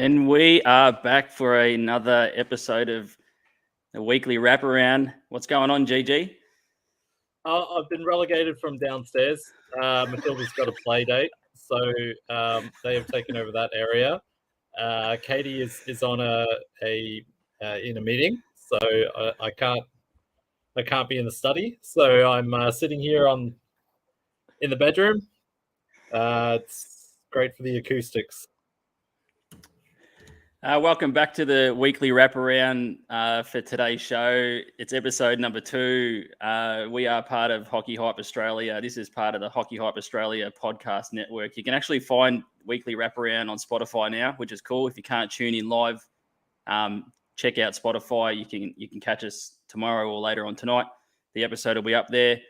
And we are back for another episode of the weekly wraparound. What's going on, GG? I've been relegated from downstairs. Matilda's got a play date, so they have taken over that area. Katie is on in a meeting, so I can't be in the study. So I'm sitting here in the bedroom. It's great for the acoustics. Welcome back to the weekly wraparound for today's show. It's episode number 2. We are part of Hockey Hype Australia. This is part of the Hockey Hype Australia podcast network. You can actually find weekly wraparound on Spotify now, which is cool. If you can't tune in live, check out Spotify. You can catch us tomorrow or later on tonight. The episode will be up there.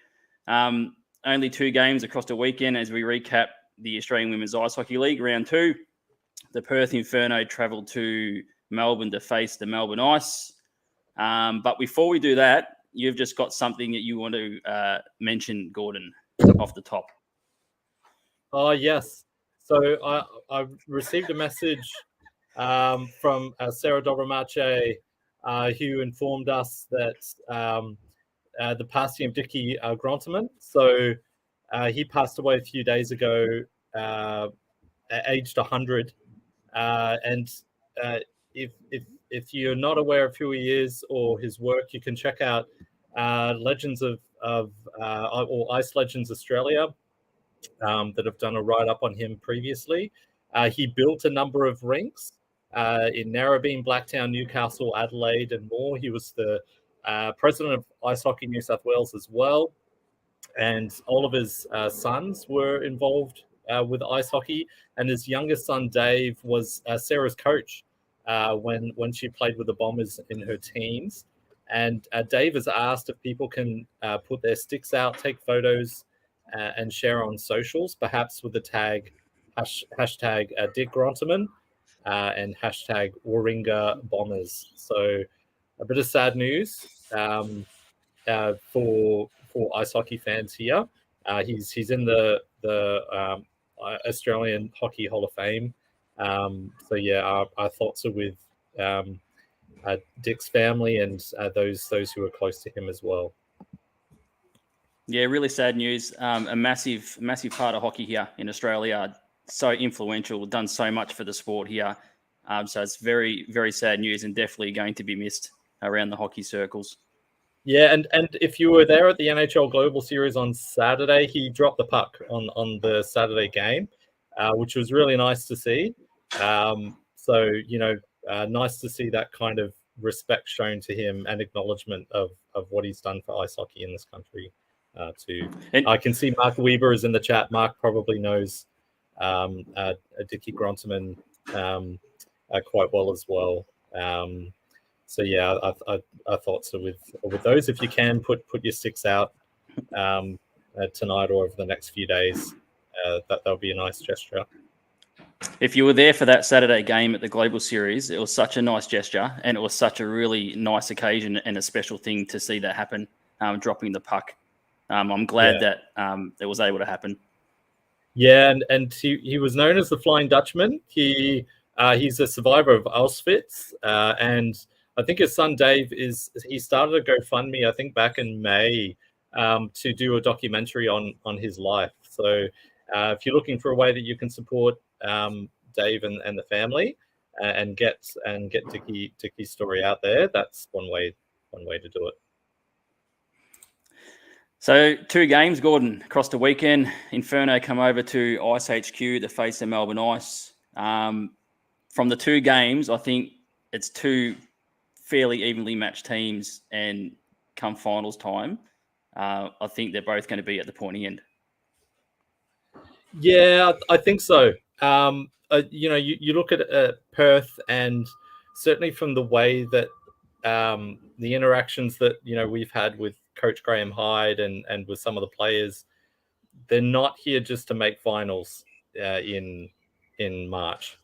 Only 2 games across the weekend as we recap the Australian Women's Ice Hockey League Round 2. The Perth Inferno travelled to Melbourne to face the Melbourne Ice. But before we do that, you've just got something that you want to mention, Gordon, off the top. Oh, yes. So I received a message from Sarah Dobramache, who informed us that the passing of Dickie Gronteman. So he passed away a few days ago, aged 100. And if you're not aware of who he is or his work, you can check out Legends of or Ice Legends Australia that have done a write-up on him previously. He built a number of rinks in Narrabeen, Blacktown, Newcastle, Adelaide, and more. He was the president of Ice Hockey New South Wales as well, and all of his sons were involved with ice hockey, and his youngest son Dave was Sarah's coach when she played with the Bombers in her teens. And Dave has asked if people can put their sticks out, take photos, and share on socials, perhaps with the tag hashtag Dick Gronteman and hashtag Warringah Bombers. So a bit of sad news for ice hockey fans here. He's in the Australian Hockey Hall of Fame. So yeah, our thoughts are with Dick's family and those who are close to him as well. Yeah, really sad news. A massive part of hockey here in Australia. So influential, done so much for the sport here. So it's very, very sad news and definitely going to be missed around the hockey circles. Yeah, and if you were there at the NHL Global Series on Saturday, he dropped the puck on the Saturday game, which was really nice to see. So, nice to see that kind of respect shown to him and acknowledgement of what he's done for ice hockey in this country too. And I can see Mark Weber is in the chat. Mark probably knows Dickie Gronteman quite well as well. So yeah, I thought so with those. If you can put your sticks out tonight or over the next few days, that'll be a nice gesture. If you were there for that Saturday game at the Global Series, it was such a nice gesture, and it was such a really nice occasion and a special thing to see that happen. Dropping the puck, I'm glad that it was able to happen. Yeah, and he was known as the Flying Dutchman. He's a survivor of Auschwitz, and I think his son Dave he started a GoFundMe, I think back in May, to do a documentary on his life. So if you're looking for a way that you can support Dave and the family and get Dickie's story out there, that's one way to do it. So 2 games, Gordon, across the weekend. Inferno come over to Ice HQ to face the Melbourne Ice. From the 2 games, I think it's 2 fairly evenly matched teams, and come finals time, I think they're both going to be at the pointy end. Yeah, I think so. You look at Perth, and certainly from the way that the interactions that we've had with Coach Graham Hyde and with some of the players, they're not here just to make finals in March.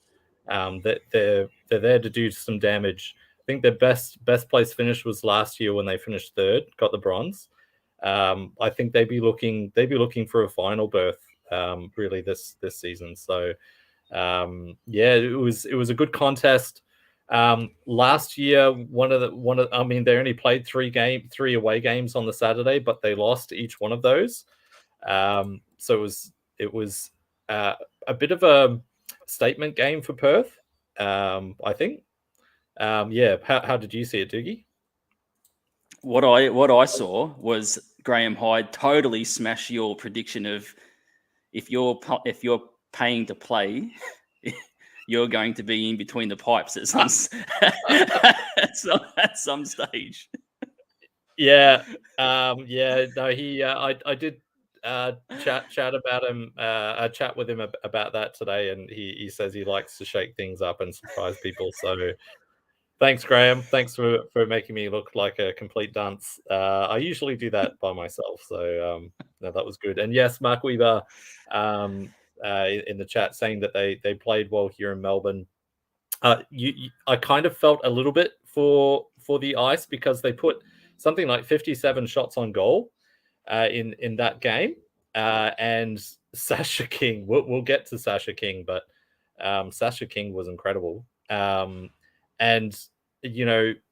That they're there to do some damage. I think their best place finish was last year when they finished 3rd, got the bronze. I think they'd be looking for a final berth really this season. So Yeah, it was a good contest. Last year, I mean, they only played three away games on the Saturday, but they lost each one of those. So it was a bit of a statement game for Perth, I think. Yeah, how did you see it, Doogie? What I saw was Graham Hyde totally smash your prediction of if you're paying to play, you're going to be in between the pipes at some at some stage. Yeah, yeah. No, I did chat about him. I chat with him about that today, and he says he likes to shake things up and surprise people. So thanks, Graham. Thanks for making me look like a complete dunce. I usually do that by myself, so no, that was good. And yes, Mark Weaver in the chat saying that they played well here in Melbourne. I kind of felt a little bit for the Ice because they put something like 57 shots on goal in that game, and Sasha King. We'll get to Sasha King, but Sasha King was incredible. And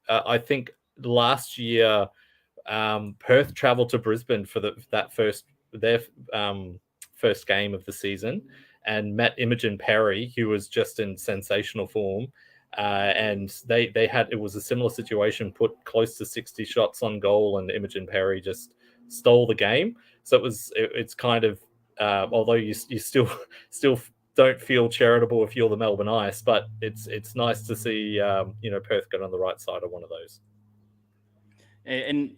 I think last year Perth travelled to Brisbane for their first game of the season and met Imogen Perry, who was just in sensational form. And they had it was a similar situation, put close to 60 shots on goal, and Imogen Perry just stole the game. So it's kind of although you still don't feel charitable if you're the Melbourne Ice, but it's nice to see Perth get on the right side of one of those. And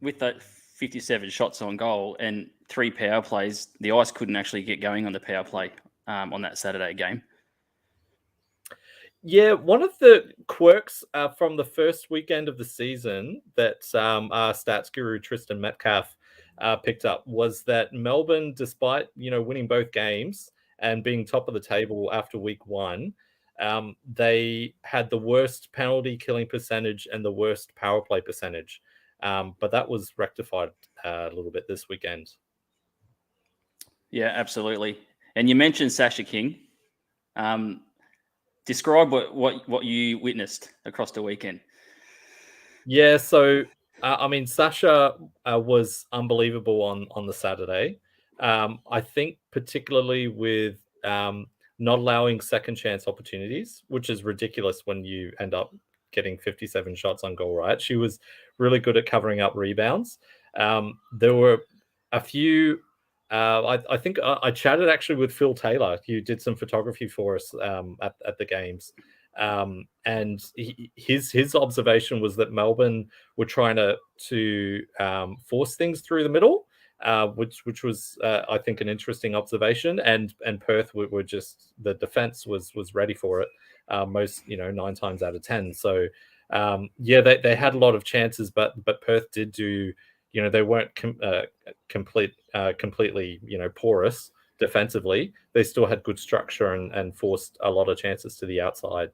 with that 57 shots on goal and 3 power plays, the Ice couldn't actually get going on the power play on that Saturday game. Yeah, one of the quirks from the first weekend of the season that our stats guru Tristan Metcalf picked up was that Melbourne, despite winning both games and being top of the table after week one, they had the worst penalty killing percentage and the worst power play percentage. But that was rectified a little bit this weekend. Yeah, absolutely. And you mentioned Sasha King. Describe what you witnessed across the weekend. Yeah, so I mean, Sasha was unbelievable on the Saturday. I think particularly with not allowing second chance opportunities, which is ridiculous when you end up getting 57 shots on goal. Right, she was really good at covering up rebounds. There were a few. I think I chatted actually with Phil Taylor, who did some photography for us at the games. And his observation was that Melbourne were trying to force things through the middle, which was I think an interesting observation. And Perth were just the defense was ready for it most 9 times out of 10. So yeah, they had a lot of chances, but Perth did do they weren't completely porous defensively. They still had good structure and forced a lot of chances to the outside.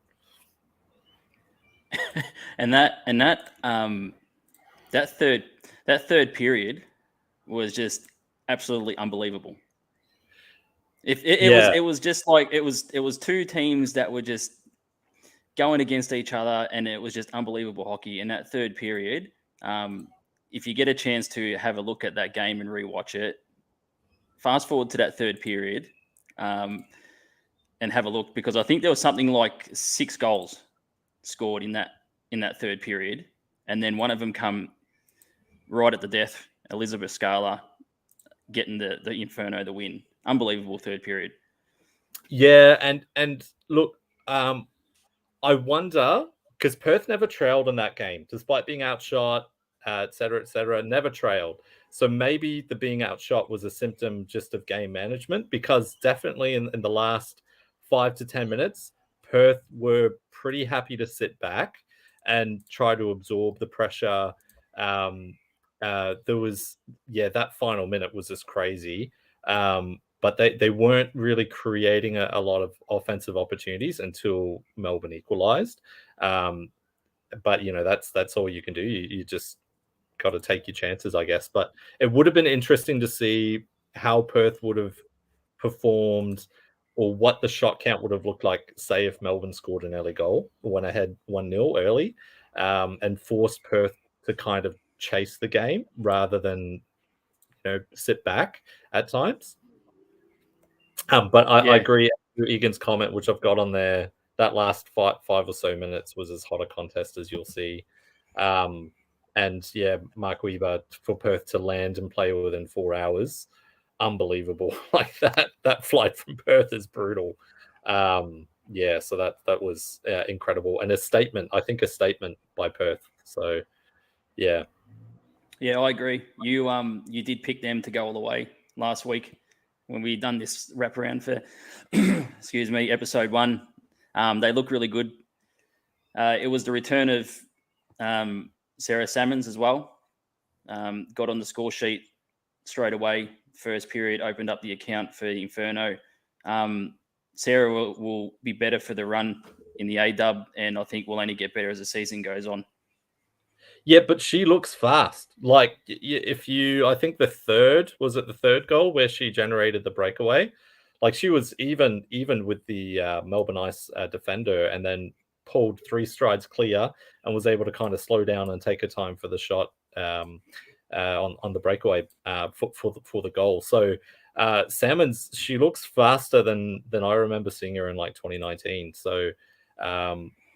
and that third period was just absolutely unbelievable. It was just like it was two teams that were just going against each other, and it was just unbelievable hockey in that third period. If you get a chance to have a look at that game and rewatch it, fast forward to that third period, and have a look, because I think there was something like 6 goals scored in that third period, and then one of them come right at the death. Elizabeth Scala getting the Inferno the win. Unbelievable third period. Yeah, and look, I wonder, because Perth never trailed in that game, despite being outshot, et cetera, never trailed. So maybe the being outshot was a symptom just of game management, because definitely in the last 5 to 10 minutes, Perth were pretty happy to sit back and try to absorb the pressure. There was, that final minute was just crazy. But they weren't really creating a lot of offensive opportunities until Melbourne equalised. But that's all you can do. You just got to take your chances, I guess. But it would have been interesting to see how Perth would have performed or what the shot count would have looked like, say, if Melbourne scored an early goal, went ahead 1-0 early, and forced Perth to kind of chase the game rather than, sit back at times. But I agree with Egan's comment, which I've got on there. That last five or so minutes was as hot a contest as you'll see. And yeah, Mark Weaver, for Perth to land and play within 4 hours, unbelievable. Like that flight from Perth is brutal. Yeah, so that was incredible, and a statement. I think a statement by Perth. So yeah. Yeah, I agree. You did pick them to go all the way last week when we done this wraparound for excuse me, episode 1. They look really good. It was the return of Sarah Salmons as well. Got on the score sheet straight away. First period, opened up the account for Inferno. Sarah will be better for the run in the A-dub, and I think will only get better as the season goes on. Yeah, but she looks fast. Like, I think the third goal where she generated the breakaway. Like, she was even with the Melbourne Ice defender, and then pulled 3 strides clear and was able to kind of slow down and take her time for the shot on the breakaway for the goal. So Salmons, she looks faster than I remember seeing her in like 2019. So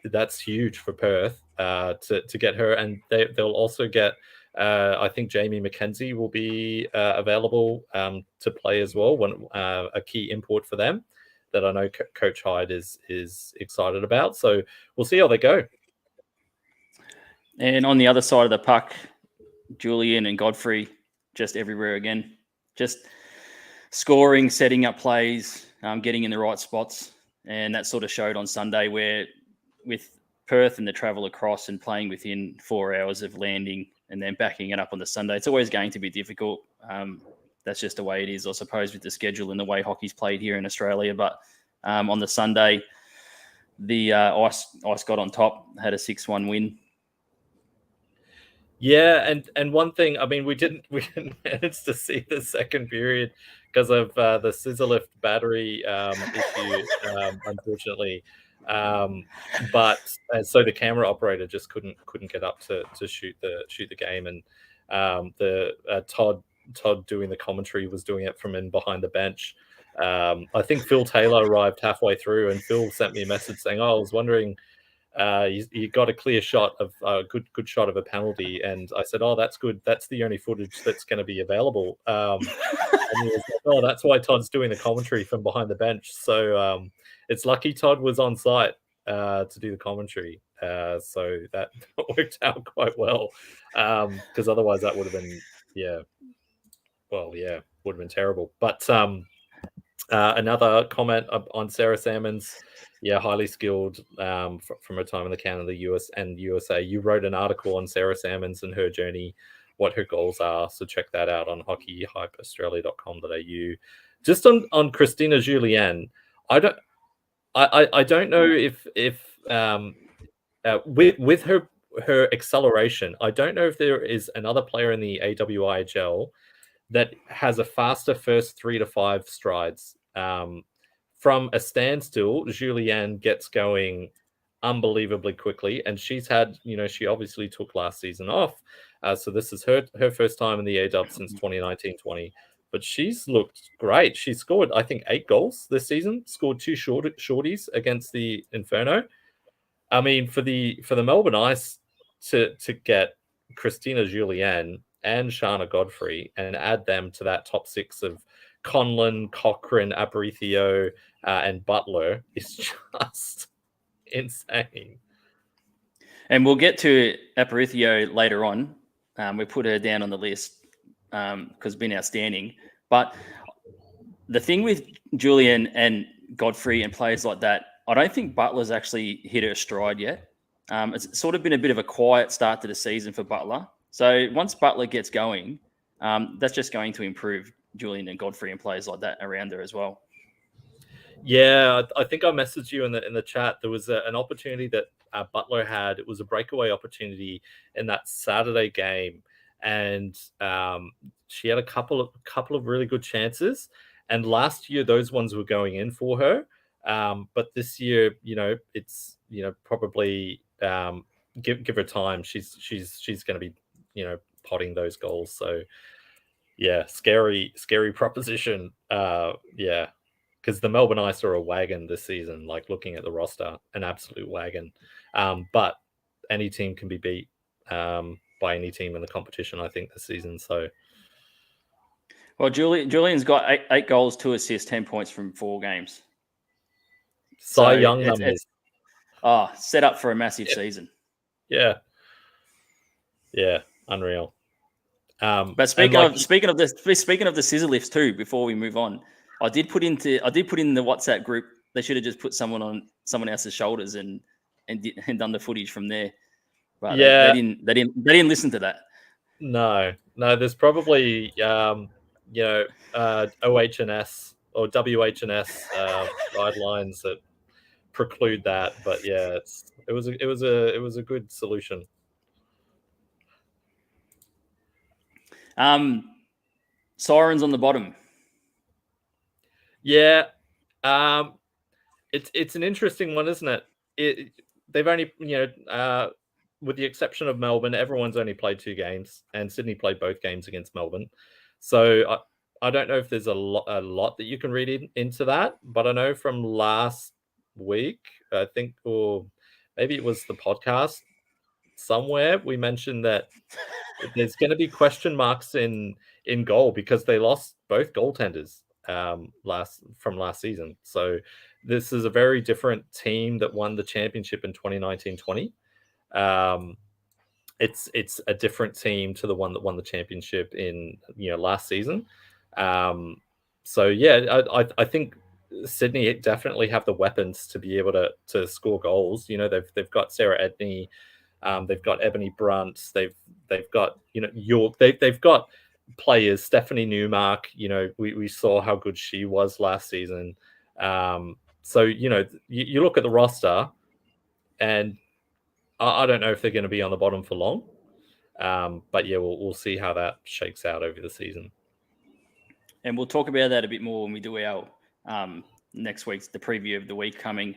that's huge for Perth to get her, and they'll also get. I think Jamie McKenzie will be available to play as well. When a key import for them that I know Coach Hyde is excited about. So we'll see how they go. And on the other side of the puck, Julian and Godfrey just everywhere again, just scoring, setting up plays, getting in the right spots, and that sort of showed on Sunday where with Perth and the travel across and playing within 4 hours of landing and then backing it up on the Sunday, it's always going to be difficult. That's just the way it is, I suppose, with the schedule and the way hockey's played here in Australia. But on the Sunday, the Ice got on top, had a 6-1 win. Yeah, and one thing, I mean, we didn't manage to see the second period because of the scissor lift battery issue, unfortunately. But so the camera operator just couldn't get up to shoot the game, and the Todd doing the commentary was doing it from in behind the bench. I think Phil Taylor arrived halfway through, and Phil sent me a message saying, "Oh, I was wondering, you got a clear shot of a good shot of a penalty," and I said, "Oh, that's good. That's the only footage that's going to be available." And he was like, "Oh, that's why Todd's doing the commentary from behind the bench." So it's lucky Todd was on site to do the commentary. So that worked out quite well, because otherwise that would have been would have been terrible. But another comment on Sarah Salmons. Yeah, highly skilled from her time in the Canada, US, and USA. You wrote an article on Sarah Salmons and her journey, what her goals are. So check that out on hockeyhypeaustralia.com.au. Just on Christina Julienne, I don't know if with her acceleration, I don't know if there is another player in the AWIHL that has a faster first 3 to 5 strides. From a standstill, Julianne gets going unbelievably quickly, and she's had, she obviously took last season off, so this is her first time in the A-Dub since 2019-20. But she's looked great. She scored, I think, 8 goals this season. Scored 2 shorties against the Inferno. I mean, for the Melbourne Ice to get Christina Julienne and Shana Godfrey and add them to that top 6 of Conlon, Cochrane, Aparicio, and Butler is just insane. And we'll get to Aparicio later on. We put her down on the list because been outstanding. But the thing with Julian and Godfrey and players like that, I don't think Butler's actually hit her stride yet. It's sort of been a bit of a quiet start to the season for Butler. So once Butler gets going, that's just going to improve Julian and Godfrey and players like that around her as well. Yeah, I think I messaged you in the chat. There was an opportunity that Butler had. It was a breakaway opportunity in that Saturday game, and she had a couple of really good chances. And last year, those ones were going in for her. But this year, it's probably give her time. She's going to be potting those goals. So yeah, scary proposition. Yeah, because the Melbourne Ice are a wagon this season. Like looking at the roster, an absolute wagon. But any team can be beat by any team in the competition, I think, this season. So. Well, Julian's got eight goals, 2 assists, 10 points from 4 games. Cy Young numbers. Set up for a massive season. Yeah, unreal. But speaking of the scissor lifts too, before we move on, I did put in the WhatsApp group. They should have just put someone on someone else's shoulders and done the footage from there. But they didn't listen to that. No. There's probably OH&S or WH&S guidelines that preclude that. But yeah, it was a good solution. Sirens on the bottom. Yeah, it's an interesting one, isn't it? They've only with the exception of Melbourne, everyone's only played 2 games, and Sydney played both games against Melbourne. So I don't know if there's a lot that you can read into that, but I know from last week, I think, or maybe it was the podcast somewhere, we mentioned that there's going to be question marks in goal because they lost both goaltenders from last season. So this is a very different team that won the championship in 2019-20. It's a different team to the one that won the championship in last season. So yeah, I think Sydney definitely have the weapons to be able to score goals. They've got Sarah Edney, they've got Ebony Brunt, they've got York, they've got players. Stephanie Newmark, we saw how good she was last season. So you look at the roster, and I don't know if they're going to be on the bottom for long. But yeah, we'll see how that shakes out over the season. And we'll talk about that a bit more when we do our next week's the preview of the week coming,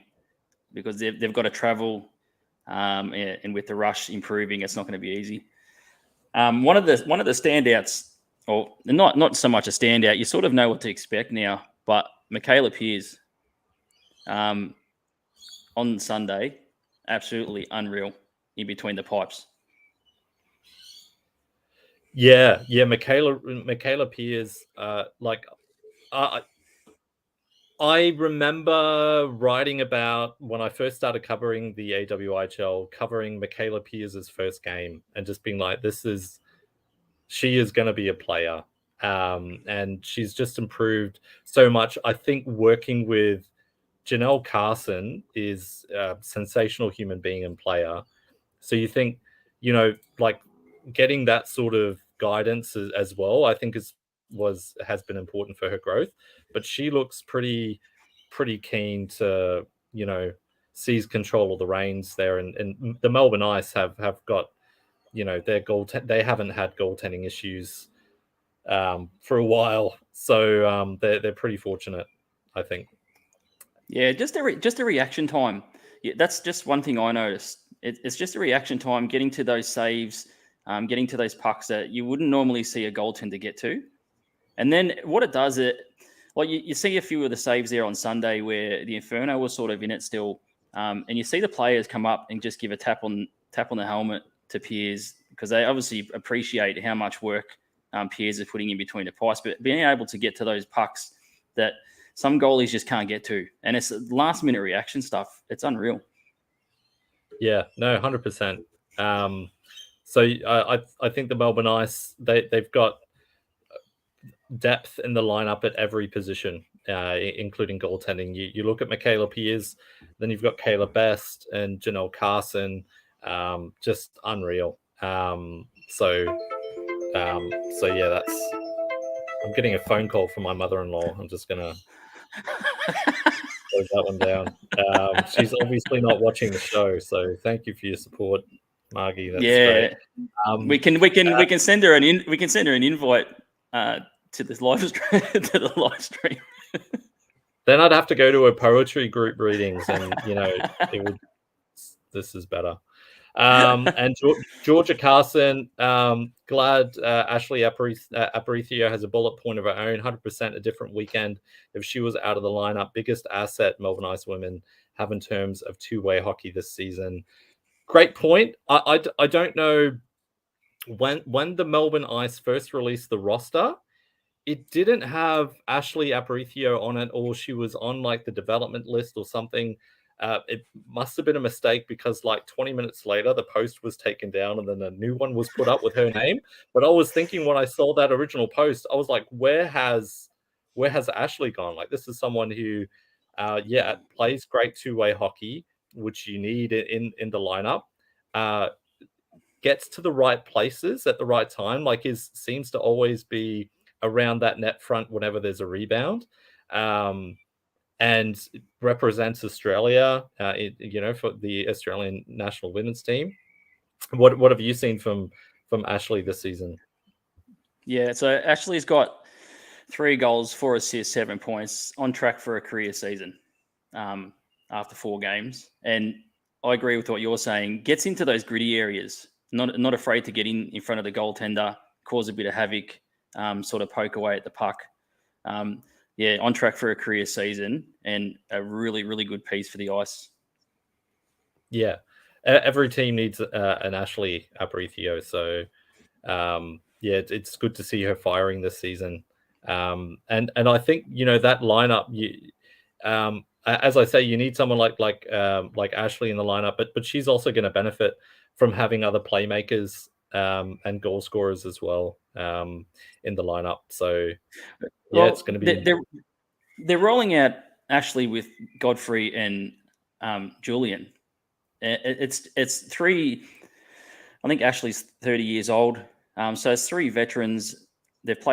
because they've got to travel, and with the rush improving, it's not going to be easy. One of the standouts, or not so much a standout, you sort of know what to expect now, but Michaela Pearce on Sunday, absolutely unreal in between the pipes. Yeah, Michaela Pearce. I remember writing about when I first started covering the AWHL, covering Michaela Pearce's first game, and just being like, she is going to be a player, and she's just improved so much. I think working with Janelle Carson is a sensational human being and player. So you think, getting that sort of guidance as well, I think has been important for her growth. But she looks pretty keen to, seize control of the reins there. And the Melbourne Ice have got, their they haven't had goaltending issues for a while. So they're pretty fortunate, I think. Yeah, just a reaction time. Yeah, that's just one thing I noticed. It's just a reaction time, getting to those saves, getting to those pucks that you wouldn't normally see a goaltender get to. And then what it does, you see a few of the saves there on Sunday where the Inferno was sort of in it still, and you see the players come up and just give a tap on the helmet to Pearce, because they obviously appreciate how much work Pearce is putting in between the pipes, but being able to get to those pucks that some goalies just can't get to, and it's last minute reaction stuff. It's unreal. Yeah, no, 100%. So I think the Melbourne Ice, they've got depth in the lineup at every position, including goaltending. You look at Michaela Pearce, then you've got Kayla Best and Janelle Carson, just unreal. So yeah, I'm getting a phone call from my mother-in-law. I'm just gonna close that one down. She's obviously not watching the show, so thank you for your support, Margie. That's great. We can send her an invite to this live stream. Then I'd have to go to a poetry group readings, and it would. This is better. And Georgia Carson, glad Ashley Aparicio has a bullet point of her own. 100% a different weekend if she was out of the lineup. Biggest asset Melbourne Ice women have in terms of two-way hockey this season. Great point. I don't know when the Melbourne Ice first released the roster, it didn't have Ashley Aparicio on it, or she was on like the development list or something. It must have been a mistake, because like 20 minutes later, the post was taken down and then a new one was put up with her name. But I was thinking, when I saw that original post, I was like, where has Ashley gone? Like, this is someone who, plays great two-way hockey, which you need in the lineup. Gets to the right places at the right time. Like, seems to always be around that net front whenever there's a rebound, and represents Australia, for the Australian national women's team. What have you seen from Ashley this season? Yeah, so Ashley's got 3 goals, 4 assists, 7 points, on track for a career season after 4 games. And I agree with what you're saying. Gets into those gritty areas, not afraid to get in front of the goaltender, cause a bit of havoc, sort of poke away at the puck. On track for a career season, and a really, really good piece for the Ice. Yeah, every team needs an Ashley Aparicio. So, it's good to see her firing this season. And I think that lineup. As I say, you need someone like Ashley in the lineup, but she's also going to benefit from having other playmakers and goal scorers as well in the lineup. So, it's going to be. They're rolling out Ashley with Godfrey and Julian. It's 3. I think Ashley's 30 years old, so it's 3 veterans. They've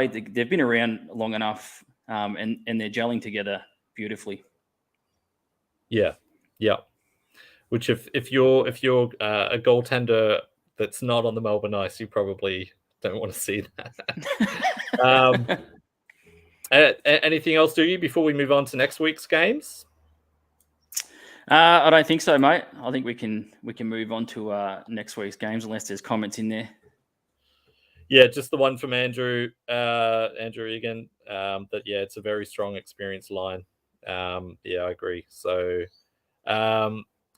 been around long enough, and they're gelling together beautifully. Yeah. Which if you're a goaltender that's not on the Melbourne Ice, you probably don't want to see that. Anything else, do you, before we move on to next week's games? I don't think so, mate. I think we can move on to next week's games, unless there's comments in there. Yeah, just the one from Andrew Egan. That it's a very strong, experienced line. I agree. So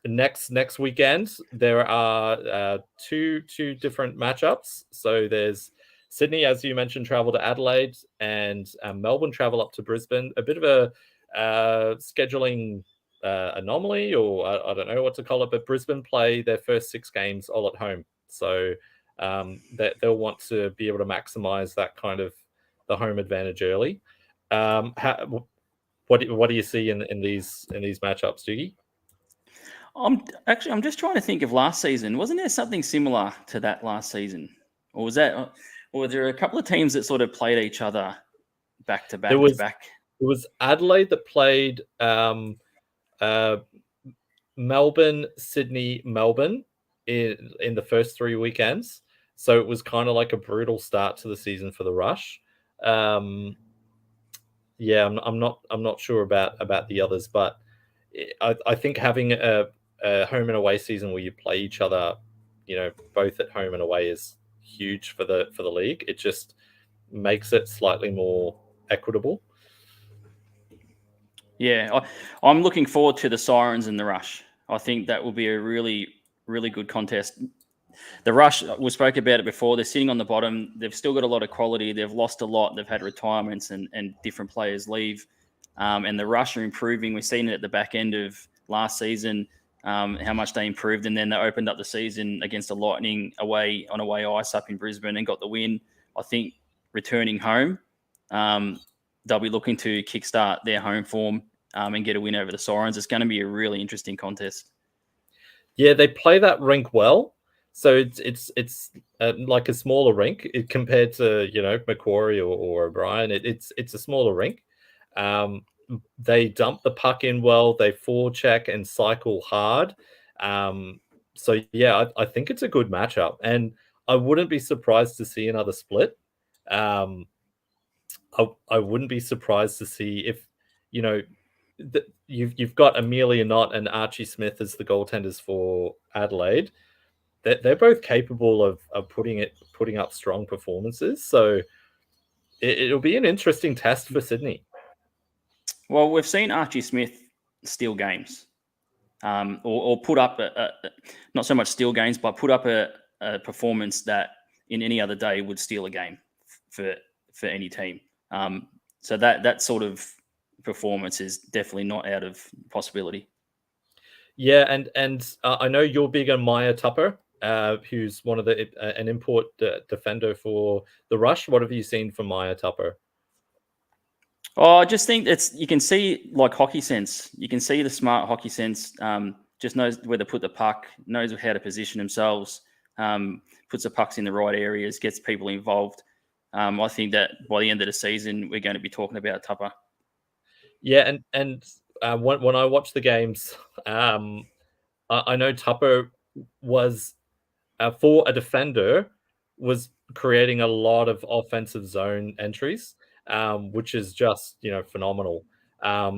next weekend there are two different matchups. So there's Sydney, as you mentioned, travel to Adelaide, and Melbourne travel up to Brisbane. A bit of a scheduling anomaly, or I don't know what to call it, but Brisbane play their first 6 games all at home. So that they'll want to be able to maximize that kind of the home advantage early. What do you see in these matchups, Doogie? I'm just trying to think of last season. Wasn't there something similar to that last season, or was there a couple of teams that sort of played each other back to back to back? It was Adelaide that played Melbourne, Sydney, Melbourne in the first 3 weekends. So it was kind of like a brutal start to the season for the Rush. I'm not sure about the others, but I think having a home and away season where you play each other, both at home and away, is huge for the league. It just makes it slightly more equitable. Yeah, I'm looking forward to the Sirens and the Rush. I think that will be a really, really good contest. The Rush, we spoke about it before. They're sitting on the bottom. They've still got a lot of quality. They've lost a lot. They've had retirements and different players leave. And the Rush are improving. We've seen it at the back end of last season, how much they improved. And then they opened up the season against the Lightning away ice up in Brisbane and got the win. I think returning home, they'll be looking to kickstart their home form and get a win over the Sirens. It's going to be a really interesting contest. Yeah, they play that rink well. So it's like a smaller rink compared to Macquarie or O'Brien. It's a smaller rink. They dump the puck in well. They forecheck and cycle hard. So I think it's a good matchup, and I wouldn't be surprised to see another split. I wouldn't be surprised to see if you've got Amelia Knott and Archie Smith as the goaltenders for Adelaide. They're both capable of putting up strong performances. So it'll be an interesting test for Sydney. Well, we've seen Archie Smith steal games, or put up not so much steal games, but put up a performance that in any other day would steal a game for any team. So that sort of performance is definitely not out of possibility. Yeah, and I know you're big on Maya Tupper, who's one of an import defender for the Rush. What have you seen from Maya Tupper? Oh, I just think you can see like hockey sense. You can see the smart hockey sense. Just knows where to put the puck, knows how to position themselves, puts the pucks in the right areas, gets people involved. I think that by the end of the season, we're going to be talking about Tupper. Yeah, and when I watch the games, I know Tupper was for a defender was creating a lot of offensive zone entries, which is just phenomenal.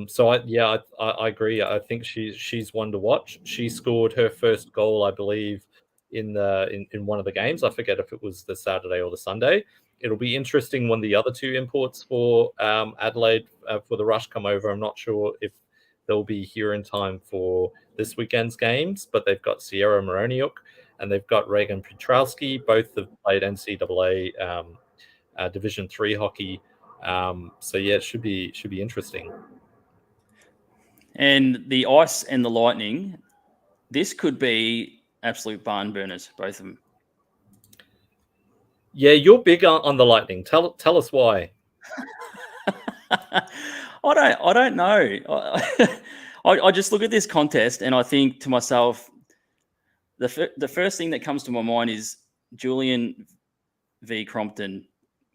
So I agree. I think she's one to watch. She scored her first goal, I believe, in one of the games. I forget if it was the Saturday or the Sunday. It'll be interesting when the other two imports for Adelaide for the Rush come over. I'm not sure if they'll be here in time for this weekend's games, but they've got Sierra Moroniuk and they've got Reagan Petrowski. Both have played NCAA Division III hockey. So yeah, it should be interesting. And the Ice and the Lightning, this could be absolute barn burners, both of them. Yeah, you're big on the Lightning. Tell us why. I don't know. I just look at this contest and I think to myself, the first thing that comes to my mind is Julian v. Crompton,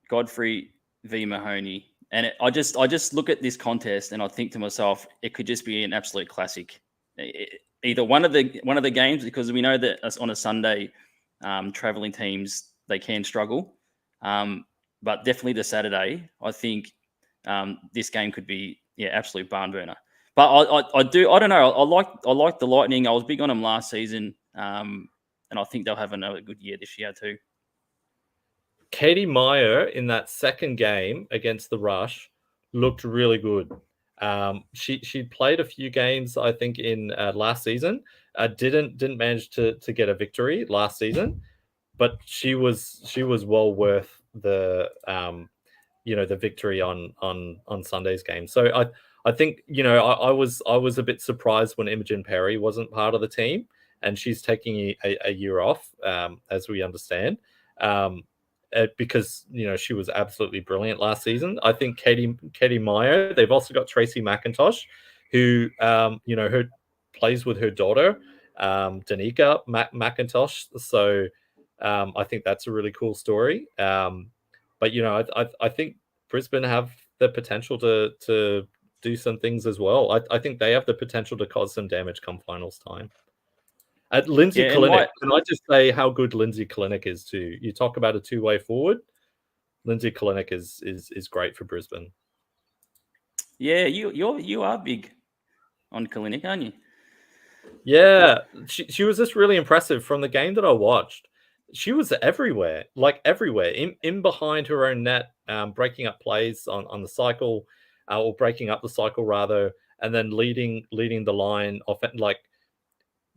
Godfrey v. Mahoney, and I just look at this contest and I think to myself, it could just be an absolute classic. Either one of the games, because we know that on a Sunday, traveling teams they can struggle, but definitely the Saturday, I think this game could be absolute barn burner. But I don't know. I like the Lightning. I was big on them last season, and I think they'll have another good year this year too. Katie Meyer in that second game against the Rush looked really good. She played a few games, I think, in last season. Didn't manage to get a victory last season, but she was well worth the the victory on Sunday's game. So I think I was a bit surprised when Imogen Perry wasn't part of the team, and she's taking a year off, as we understand. Because she was absolutely brilliant last season. I think Katie Meyer. They've also got Tracy McIntosh, who her plays with her daughter, Danica McIntosh. So I think that's a really cool story. But I think Brisbane have the potential to do some things as well. I think they have the potential to cause some damage come finals time. At Lindsay Kalinick, can I just say how good Lindsay Kalinick is too? You talk about a two-way forward. Lindsay Kalinick is great for Brisbane. Yeah, you are big on Kalinick, aren't you? Yeah, she was just really impressive from the game that I watched. She was everywhere, in behind her own net, breaking up plays on the cycle, or breaking up the cycle rather, and then leading the line off,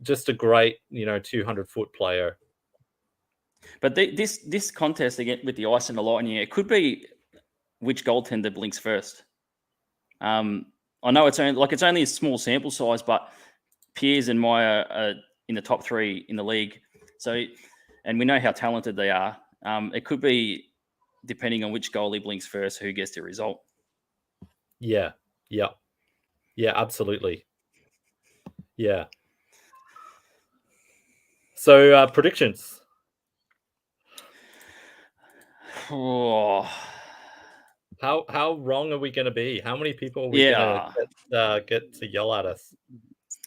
just a great 200-foot player. But this contest again with the Ice and the Lightning, it could be which goaltender blinks first. I know it's only a small sample size, but Piers and Meyer are in the top 3 in the league. So, and we know how talented they are. It could be, depending on which goalie blinks first, who gets the result. Yeah, absolutely. Yeah. So predictions. Oh. How wrong are we going to be? How many people are we going to get to yell at us?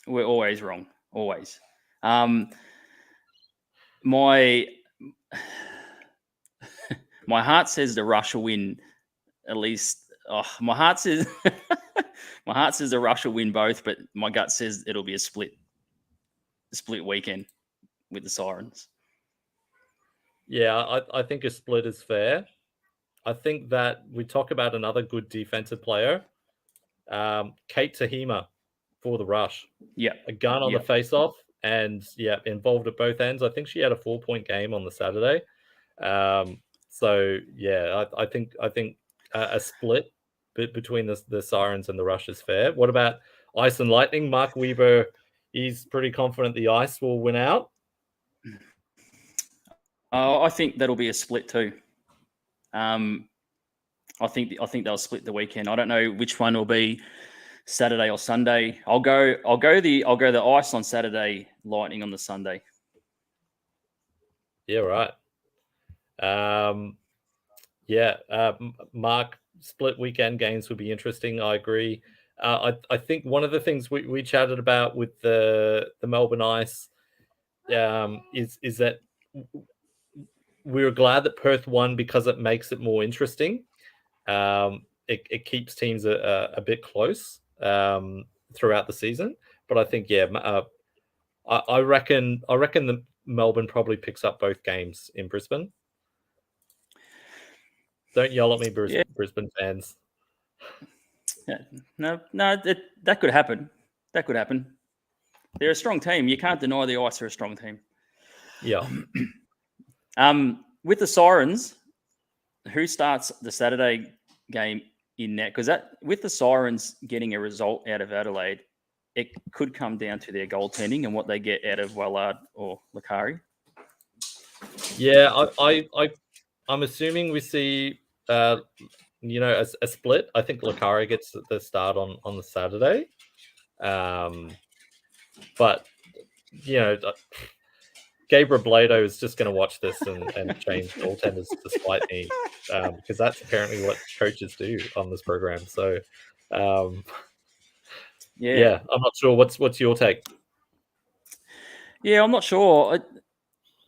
We're always wrong. Always. My heart says the Rush will win at least. My heart says My heart says the Rush will win both, but my gut says it'll be a split weekend with the Sirens. Yeah, I think a split is fair. I think that we talk about another good defensive player, Kate Tahima for the Rush. Yeah. A gun on the face-off and, involved at both ends. I think she had a 4-point game on the Saturday. So, yeah, I think a split between the Sirens and the Rush is fair. What about Ice and Lightning? Mark Weaver, he's pretty confident the Ice will win out. I think that'll be a split too. I think they'll split the weekend. I don't know which one will be Saturday or Sunday. I'll go the Ice on Saturday, Lightning on the Sunday. Yeah, right. Mark, split weekend games would be interesting. I agree. I think one of the things we chatted about with the Melbourne Ice is that we were glad that Perth won because it makes it more interesting. It keeps teams a bit close throughout the season. But I think, I reckon the Melbourne probably picks up both games in Brisbane. Don't yell at me, Brisbane fans. Yeah. No, that could happen. That could happen. They're a strong team. You can't deny the Ice are a strong team. Yeah. With the Sirens, who starts the Saturday game in net? Because with the Sirens getting a result out of Adelaide, it could come down to their goaltending and what they get out of Wallard or Lakari. Yeah, I'm assuming we see a split. I think Lakari gets the start on the Saturday. But Gabriel Blado is just going to watch this and change goaltenders despite me, because that's apparently what coaches do on this program. So, I'm not sure. What's your take? Yeah, I'm not sure.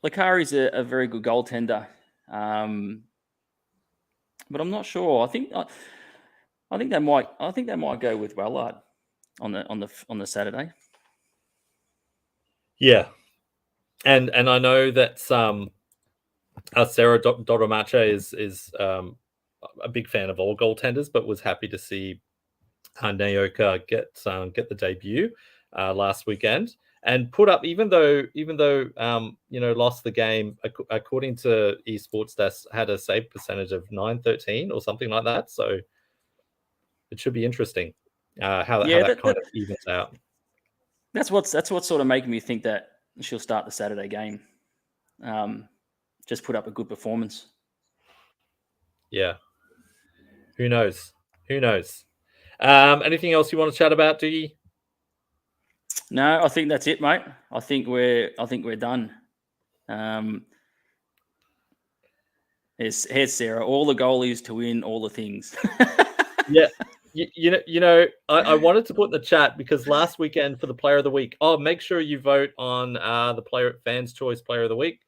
Lakari's a very good goaltender, but I'm not sure. I think they might go with Wallard on the Saturday. Yeah. And I know that Sarah Dodomacha is a big fan of all goaltenders, but was happy to see Naoka get the debut last weekend and put up, even though lost the game, according to eSports Stats, had a save percentage of 913 or something like that. So it should be interesting how that kind of evens out. That's what's sort of making me think that she'll start the Saturday game. Just put up a good performance. Yeah. Who knows? Anything else you want to chat about, Dougie? No, I think that's it, mate. I think we're done. Here's Sarah. All the goalies to win all the things. Yeah. I wanted to put in the chat because last weekend for the Player of the Week, make sure you vote on the Fans' Choice Player of the Week.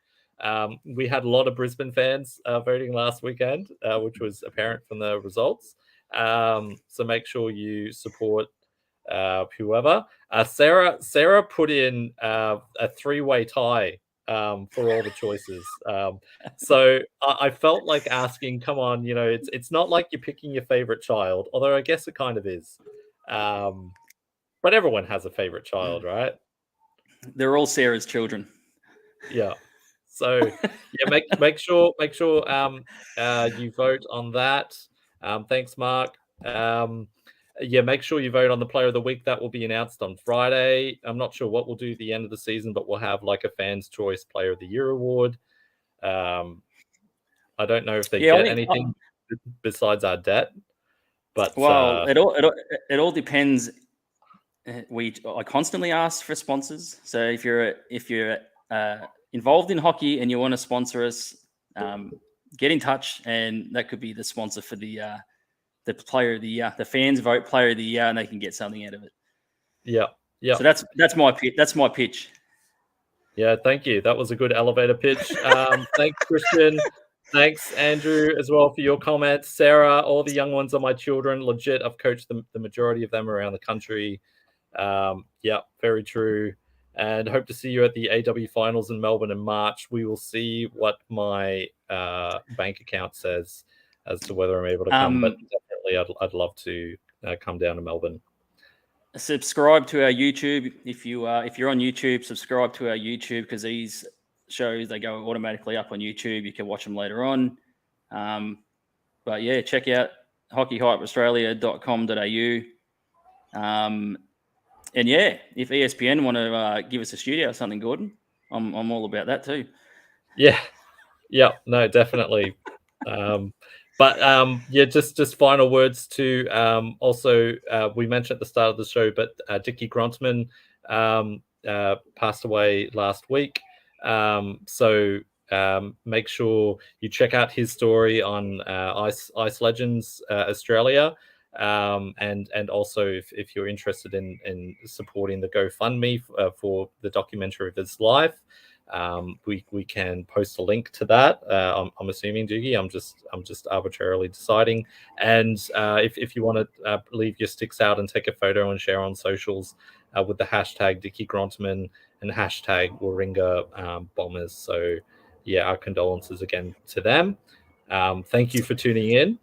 We had a lot of Brisbane fans voting last weekend, which was apparent from the results. So make sure you support whoever. Sarah put in a 3-way tie for all the choices. So I felt like asking, come on, it's not like you're picking your favorite child, although I guess it kind of is. But everyone has a favorite child, right? They're all Sarah's children. Yeah. So make sure you vote on that. Thanks, Mark. Make sure you vote on the Player of the Week. That will be announced on Friday. I'm not sure what we'll do at the end of the season, but we'll have like a Fans' Choice Player of the Year award. I don't know if they get anything besides our debt, but it all depends. I constantly ask for sponsors. So if you're involved in hockey and you want to sponsor us, get in touch, and that could be the sponsor for the Player of the Year. The fans vote Player of the Year, and they can get something out of it. Yeah. So that's my pitch. That's my pitch. Yeah, thank you. That was a good elevator pitch. Thanks, Christian. Thanks, Andrew, as well for your comments. Sarah, all the young ones are my children. Legit, I've coached the majority of them around the country. Yeah, very true. And hope to see you at the AW finals in Melbourne in March. We will see what my bank account says as to whether I'm able to come. But definitely, I'd love to come down to Melbourne. Subscribe to our YouTube if you're on YouTube. Subscribe to our YouTube because these shows, they go automatically up on YouTube. You can watch them later on. But yeah, check out hockeyhypeaustralia.com.au. And yeah, if ESPN want to give us a studio or something, Gordon, I'm all about that too. Yeah, no, definitely. Yeah, just final words to also we mentioned at the start of the show, but Dickie Grontman passed away last week. So make sure you check out his story on Ice Legends Australia. And also if you're interested in supporting the GoFundMe for the documentary of his life, we can post a link to that. I'm assuming, Doogie. I'm just arbitrarily deciding. And if you want to leave your sticks out and take a photo and share on socials with the hashtag Dickie Grontman and hashtag Warringah Bombers. So yeah, our condolences again to them. Thank you for tuning in.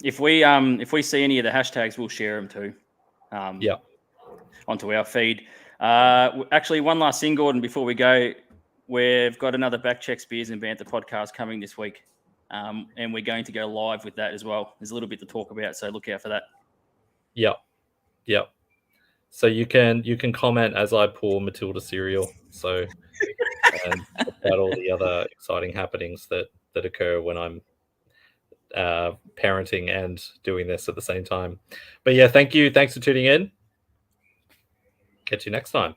If we see any of the hashtags, we'll share them too. Onto our feed. Actually, one last thing, Gordon, before we go, we've got another Backchecks Beers and Banter podcast coming this week, and we're going to go live with that as well. There's a little bit to talk about, so look out for that. Yep. So you can comment as I pour Matilda cereal. So and about all the other exciting happenings that occur when I'm parenting and doing this at the same time. But yeah, thank you. Thanks for tuning in. Catch you next time.